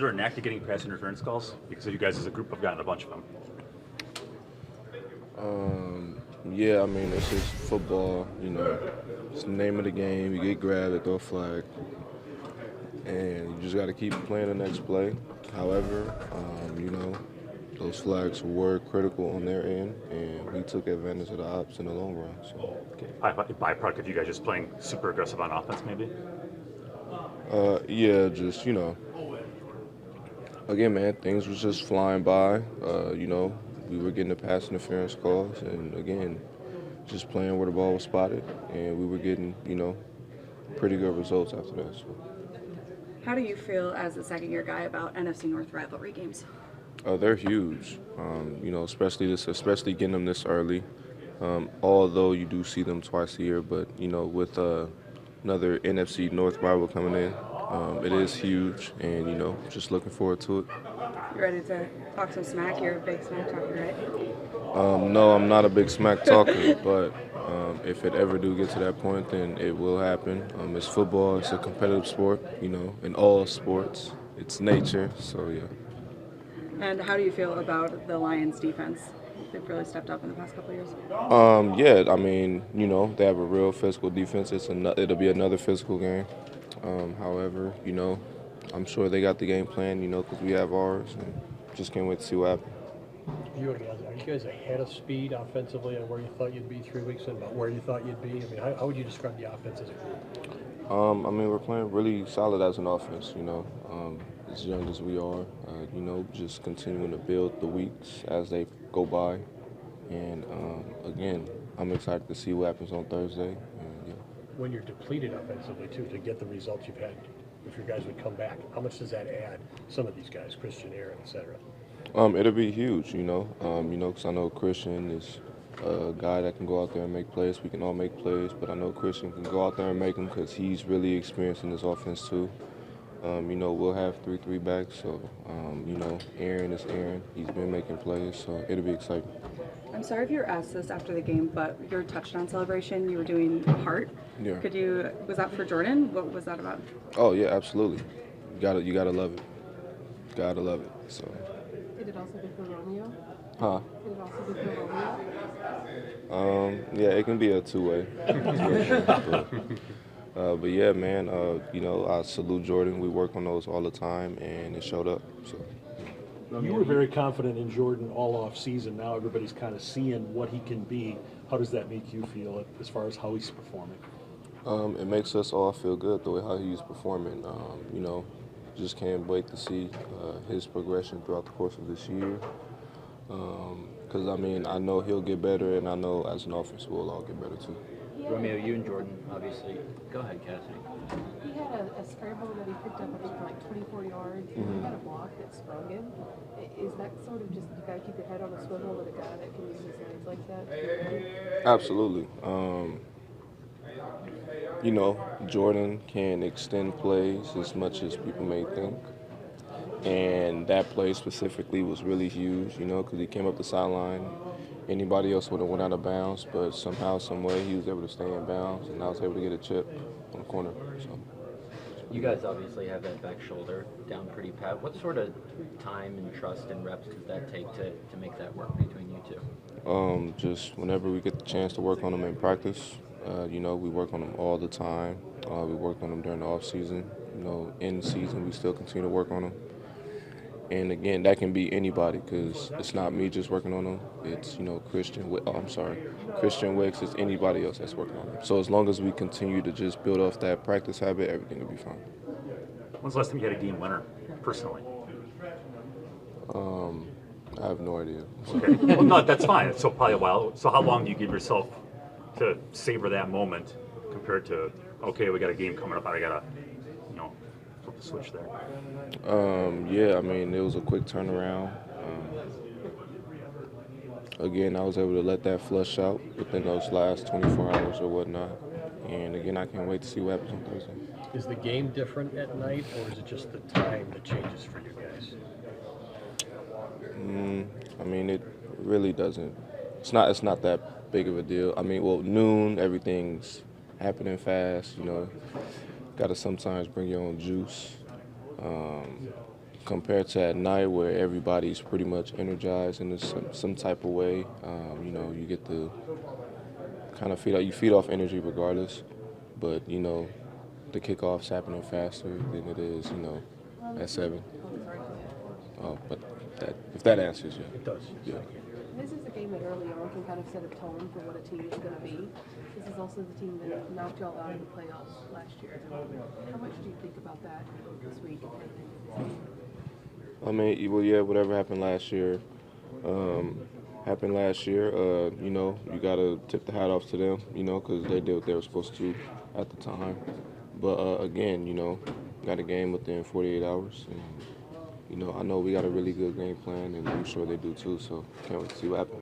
there a knack to getting pass interference calls? Because you guys as a group have gotten a bunch of them. Yeah, I mean, it's just football, It's the name of the game. You get grabbed, they throw a flag, and you just got to keep playing the next play. However, those flags were critical on their end, and we took advantage of the ops in the long run. So, Okay. Byproduct of you guys just playing super aggressive on offense, maybe? yeah, just, again, man, things was just flying by. We were getting the pass interference calls, and again, just playing where the ball was spotted, and we were getting, pretty good results after that. So. How do you feel as a second-year guy about NFC North rivalry games? They're huge, especially getting them this early. Although you do see them twice a year, but with another NFC North rival coming in, it is huge, and just looking forward to it. You ready to talk some smack? You're a big smack talker, right? No, I'm not a big smack talker, but if it ever do get to that point, then it will happen. It's football. It's a competitive sport, in all sports. It's nature, so yeah. And how do you feel about the Lions' defense? They've really stepped up in the past couple of years. Yeah, I mean, they have a real physical defense. It'll be another physical game. However, I'm sure they got the game plan, because we have ours, and just can't wait to see what happens. Are you guys ahead of speed offensively on where you thought you'd be 3 weeks in, about where you thought you'd be? I mean, how would you describe the offense as a group? I mean, we're playing really solid as an offense, as young as we are, just continuing to build the weeks as they go by. And again, I'm excited to see what happens on Thursday. And, yeah. When you're depleted offensively, too, to get the results you've had, if your guys would come back, how much does that add? Some of these guys, Christian, Aaron, et cetera. It'll be huge, because I know Christian is a guy that can go out there and make plays. We can all make plays, but I know Christian can go out there and make them because he's really experienced in this offense too. We'll have 3-3 backs, so Aaron is Aaron. He's been making plays, so it'll be exciting. I'm sorry if you were asked this after the game, but your touchdown celebration, you were doing heart. Yeah. Was that for Jordan? What was that about? Oh yeah, absolutely. You gotta love it. Gotta love it. So. Did it also be for Romeo? Huh? Did it also be for Romeo? Yeah, it can be a two-way. But yeah, man, I salute Jordan. We work on those all the time, and it showed up. So. You were very confident in Jordan all off season. Now everybody's kind of seeing what he can be. How does that make you feel as far as how he's performing? It makes us all feel good the way how he's performing. Just can't wait to see his progression throughout the course of this year. Because, I know he'll get better, and I know as an offense we'll all get better too. Romeo, you and Jordan, obviously. Go ahead, Cassidy. He had a scramble that he picked up, I think, for like 24 yards, and he had a block that sprung him. Is that sort of just, you got to keep your head on a swivel with a guy that can use his legs like that? Absolutely. Jordan can extend plays as much as people may think. And that play specifically was really huge, because he came up the sideline. Anybody else would have went out of bounds, but somehow, some way, he was able to stay in bounds, and I was able to get a chip on the corner. So. You guys obviously have that back shoulder down pretty pat. What sort of time and trust and reps does that take to make that work between you two? Just whenever we get the chance to work on them in practice, we work on them all the time. We worked on them during the off season. In season, we still continue to work on them. And again, that can be anybody because it's not me just working on them. It's, Christian Wicks. It's anybody else that's working on them. So as long as we continue to just build off that practice habit, everything will be fine. When's the last time you had a game winner, personally? I have no idea. Okay. Well, no, that's fine. So probably a while. So how long do you give yourself to savor that moment compared to, okay, we got a game coming up, I got to, flip the switch there? Yeah, it was a quick turnaround. Again, I was able to let that flush out within those last 24 hours or whatnot. And again, I can't wait to see what happens on Thursday. Is the game different at night, or is it just the time that changes for you guys? It really doesn't. It's not that big of a deal. Noon, everything's happening fast, Got to sometimes bring your own juice. compared to at night where everybody's pretty much energized in some type of way. You know, you get to kind of feed off energy regardless, but you know, the kickoff's happening faster than it is, you know, at 7. But if that answers you. It does. Yeah. This is a game that early on can kind of set a tone for what a team is going to be. This is also the team that knocked y'all out in the playoffs last year. How much do you think about that this week? I mean, well, yeah, whatever happened last year, happened last year. You know, you got to tip the hat off to them, you know, because they did what they were supposed to at the time. But again, you know, got a game within 48 hours. And, you know, I know we got a really good game plan, and I'm sure they do too, so can't wait to see what happens.